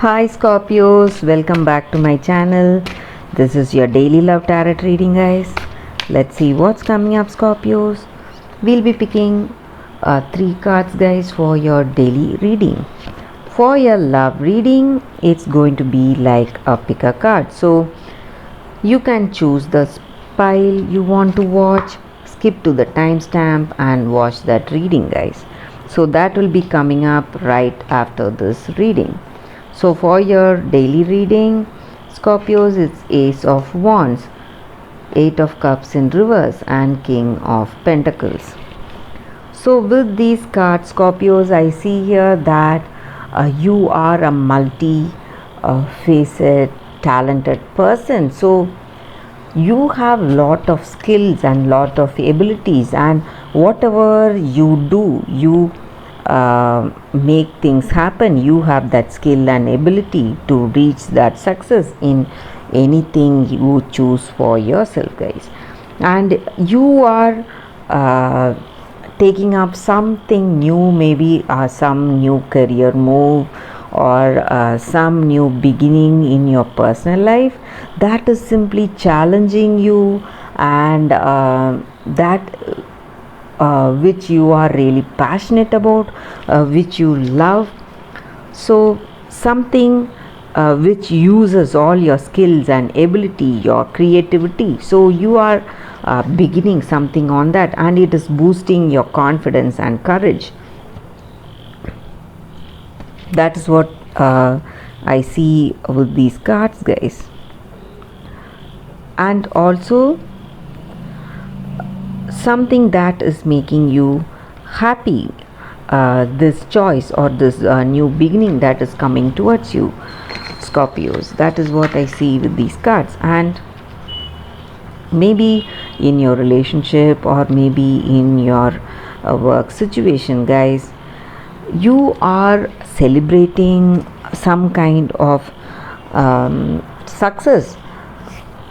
Hi Scorpios, welcome back to my channel. This is your daily love tarot reading, guys. Let's see what's coming up, Scorpios. We'll be picking 3 cards, guys, for your daily reading. For your love reading, it's going to be like a pick a card. So you can choose the pile you want to watch, skip to the timestamp and watch that reading, guys. So that will be coming up right after this reading. So for your daily reading, Scorpios, it's Ace of Wands, 8 of Cups in reverse and King of Pentacles. So with these cards, Scorpios, I see here that you are a multi-facet, talented person. So you have lot of skills and lot of abilities, and whatever you do, you make things happen. You have that skill and ability to reach that success in anything you choose for yourself, guys. And you are taking up something new, maybe some new career move or some new beginning in your personal life that is simply challenging you, and that which you are really passionate about, which you love. So something which uses all your skills and ability, your creativity. So you are beginning something on that, and it is boosting your confidence and courage. That is what I see with these cards, guys. And also something that is making you happy, this choice or this new beginning that is coming towards you, Scorpios. That is what I see with these cards. And maybe in your relationship or maybe in your work situation, guys, you are celebrating some kind of success.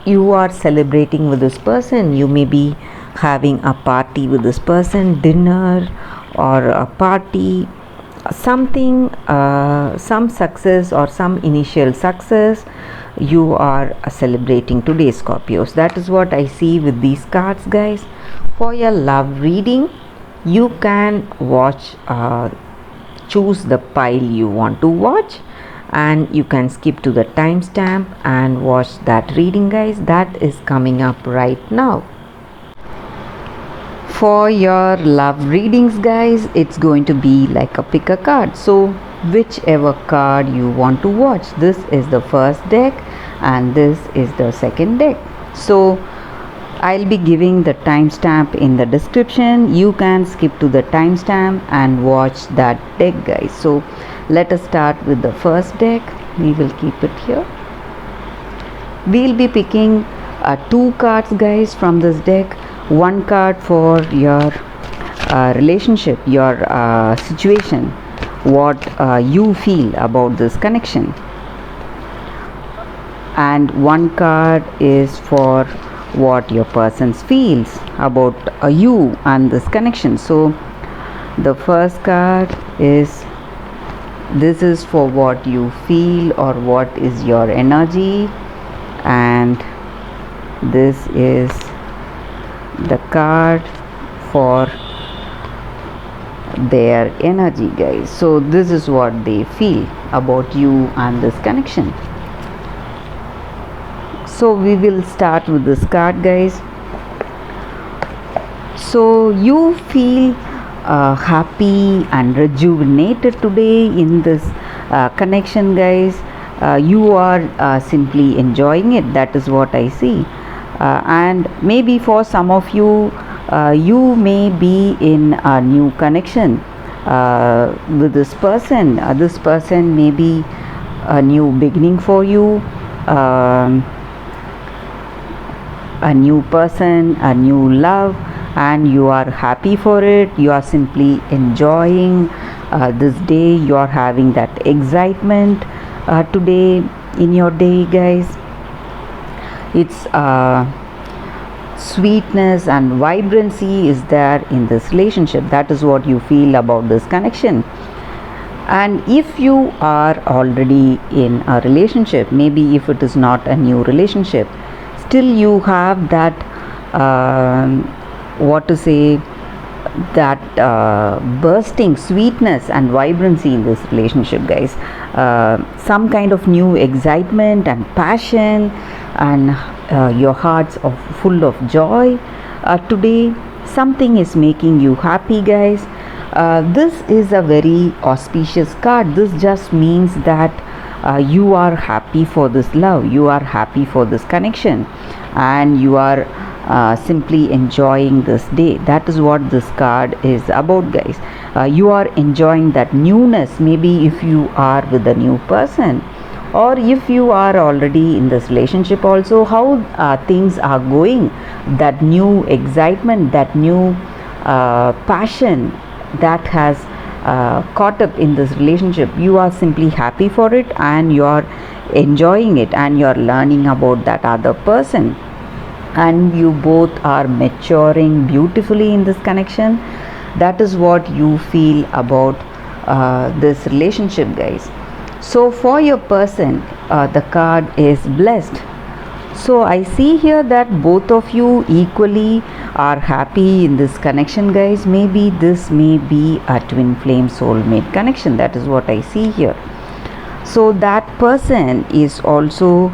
You are celebrating with this person. You may be having a party with this person, dinner or a party, something, some success or some initial success you are celebrating today, Scorpios. That is what I see with these cards, guys. For your love reading, you can watch, choose the pile you want to watch, and you can skip to the timestamp and watch that reading, guys. That is coming up right now. For your love readings, guys, it's going to be like a pick a card. So whichever card you want to watch, this is the first deck and this is the second deck. So I'll be giving the timestamp in the description. You can skip to the timestamp and watch that deck, guys. So let us start with the first deck. We will keep it here. We'll be picking 2 cards, guys, from this deck. 1 card for your relationship, your situation, what you feel about this connection, and 1 card is for what your person feels about you and this connection. So the first card is, this is for what you feel or what is your energy, and this is the card for their energy, guys. So this is what they feel about you and this connection. So we will start with this card, guys. So you feel happy and rejuvenated today in this connection, guys. You are simply enjoying it. That is what I see. And maybe for some of you, you may be in a new connection with this person. This person may be a new beginning for you, a new person, a new love, and you are happy for it. You are simply enjoying this day. You are having that excitement today in your day, guys. It's sweetness and vibrancy is there in this relationship. That is what you feel about this connection. And if you are already in a relationship, maybe if it is not a new relationship, still you have that what to say, that bursting sweetness and vibrancy in this relationship, guys. Some kind of new excitement and passion, and your hearts are full of joy. Today something is making you happy, guys. This is a very auspicious card. This just means that you are happy for this love, you are happy for this connection, and you are simply enjoying this day. That is what this card is about, guys. You are enjoying that newness, maybe if you are with a new person, or if you are already in this relationship also, how things are going, that new excitement, that new passion that has caught up in this relationship. You are simply happy for it, and you are enjoying it, and you are learning about that other person, and you both are maturing beautifully in this connection. That is what you feel about this relationship, guys. So for your person, the card is blessed. So I see here that both of you equally are happy in this connection, guys. Maybe this may be a twin flame soulmate connection. That is what I see here. So that person is also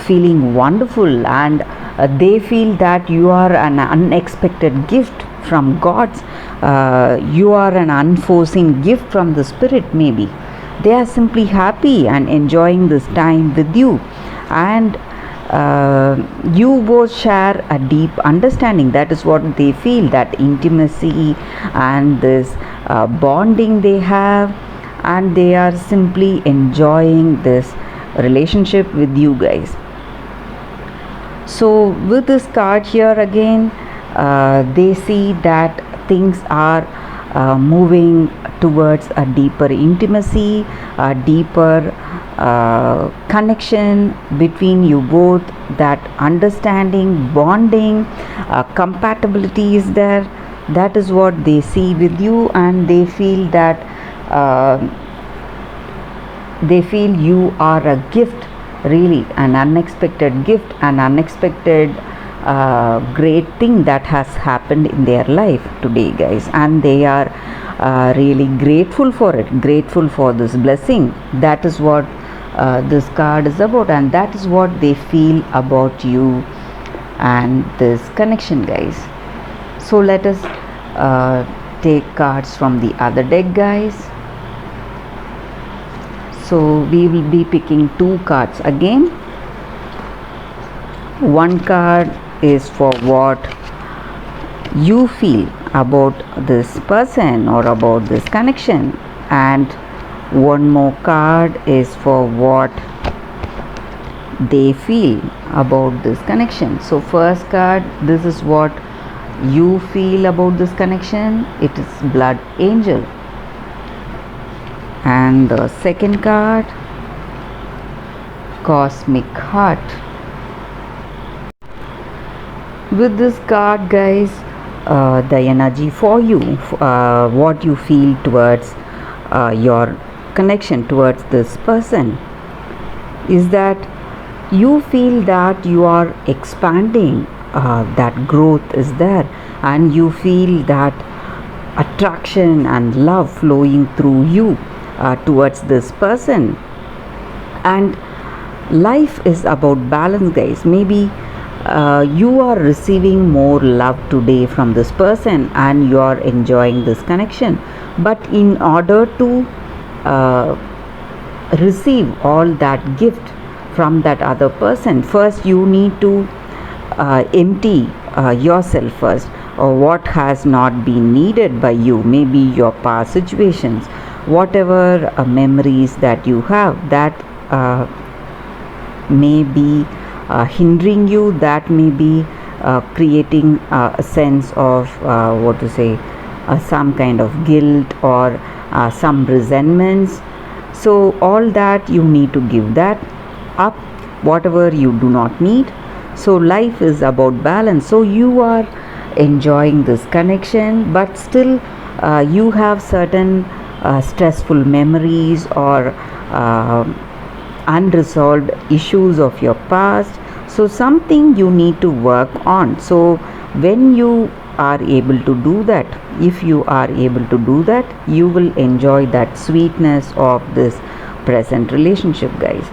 feeling wonderful, and they feel that you are an unexpected gift from God's. You are an unforeseen gift from the Spirit, maybe. They are simply happy and enjoying this time with you, and you both share a deep understanding. That is what they feel, that intimacy and this bonding they have, and they are simply enjoying this relationship with you, guys. So with this card here again, they see that things are moving towards a deeper intimacy, a deeper connection between you both. That understanding, bonding, compatibility is there. That is what they see with you, and they feel that they feel you are a gift, really an unexpected gift, an unexpected great thing that has happened in their life today, guys, and they are really grateful for it, grateful for this blessing. That is what this card is about, and that is what they feel about you and this connection, guys. So let us take cards from the other deck, guys. So we will be picking two cards again. One card is for what you feel about this person or about this connection, and one more card is for what they feel about this connection. So first card, this is what you feel about this connection. It is Blood Angel. And the second card, Cosmic Heart. With this card, guys, the energy for you, what you feel towards your connection towards this person, is that you feel that you are expanding, that growth is there, and you feel that attraction and love flowing through you towards this person. And life is about balance, guys. Maybe you are receiving more love today from this person, and you are enjoying this connection, but in order to receive all that gift from that other person, first you need to empty yourself first, or what has not been needed by you, maybe your past situations, whatever memories that you have that may be hindering you, that may be creating a sense of what to say, some kind of guilt or some resentments. So all that you need to give that up, whatever you do not need. So life is about balance. So you are enjoying this connection, but still you have certain stressful memories or uh, unresolved issues of your past. So something you need to work on. So when you are able to do that, if you are able to do that, you will enjoy that sweetness of this present relationship, guys.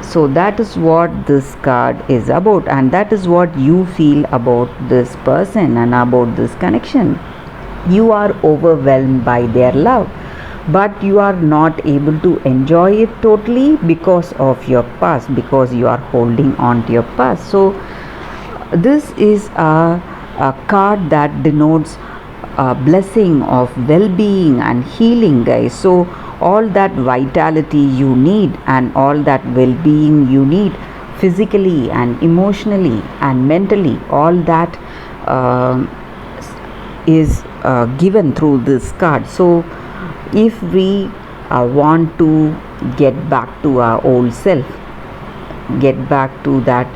So that is what this card is about, and that is what you feel about this person and about this connection. You are overwhelmed by their love, but you are not able to enjoy it totally because of your past, because you are holding on to your past. So this is a card that denotes a blessing of well-being and healing, guys. So all that vitality you need and all that well-being you need, physically and emotionally and mentally, all that is given through this card. So if we want to get back to our old self, get back to that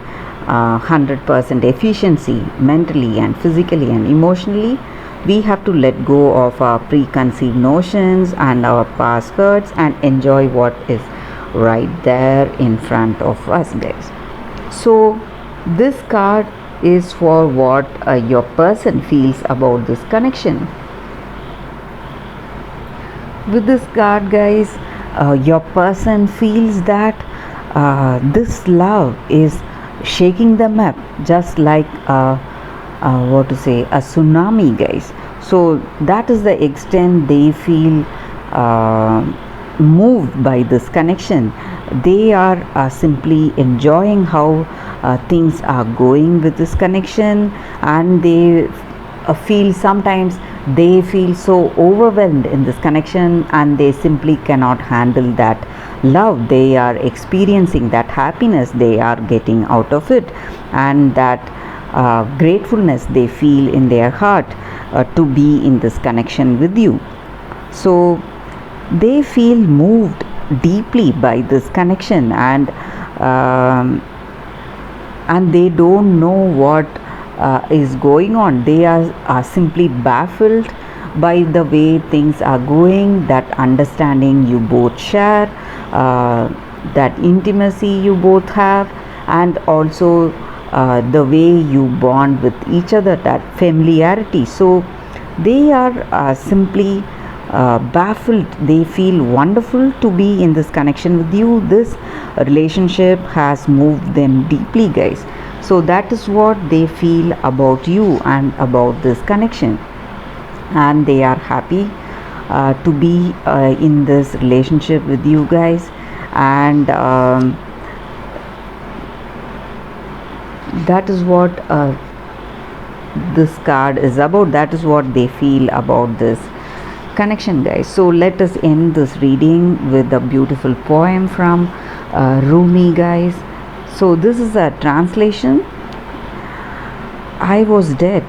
100% efficiency mentally and physically and emotionally, we have to let go of our preconceived notions and our past hurts and enjoy what is right there in front of us, guys. So this card is for what your person feels about this connection. With this card, guys, your person feels that this love is shaking them up, just like what to say, a tsunami, guys. So that is the extent they feel moved by this connection. They are simply enjoying how things are going with this connection, and they feel, sometimes they feel so overwhelmed in this connection, and they simply cannot handle that love they are experiencing, that happiness they are getting out of it, and that gratefulness they feel in their heart to be in this connection with you. So they feel moved deeply by this connection, and they don't know what is going on. They are simply baffled by the way things are going, that understanding you both share, that intimacy you both have, and also the way you bond with each other, that familiarity. So they are simply baffled. They feel wonderful to be in this connection with you. This relationship has moved them deeply, guys. So that is what they feel about you and about this connection, and they are happy to be in this relationship with you guys. And that is what this card is about. That is what they feel about this connection, guys. So let us end this reading with a beautiful poem from Rumi, guys. So this is a translation. I was dead,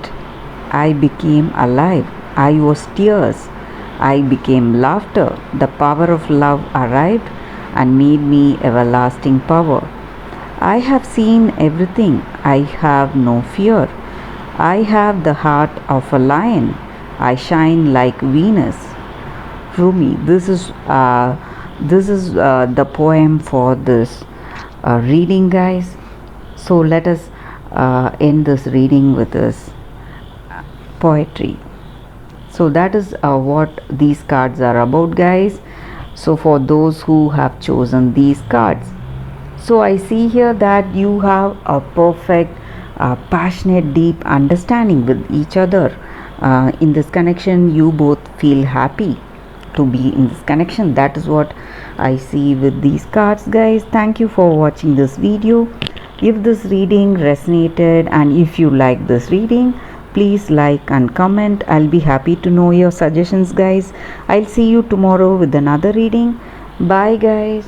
I became alive. I was tears, I became laughter. The power of love arrived and made me everlasting power. I have seen everything, I have no fear. I have the heart of a lion, I shine like Venus. Rumi. This is the poem for this reading, guys. So let us end this reading with this poetry. So that is what these cards are about, guys. So for those who have chosen these cards, so I see here that you have a perfect passionate deep understanding with each other. In this connection, you both feel happy to be in this connection. That is what I see with these cards, guys. Thank you for watching this video. If this reading resonated and if you like this reading, please like and comment. I'll be happy to know your suggestions, guys. I'll see you tomorrow with another reading. Bye, guys.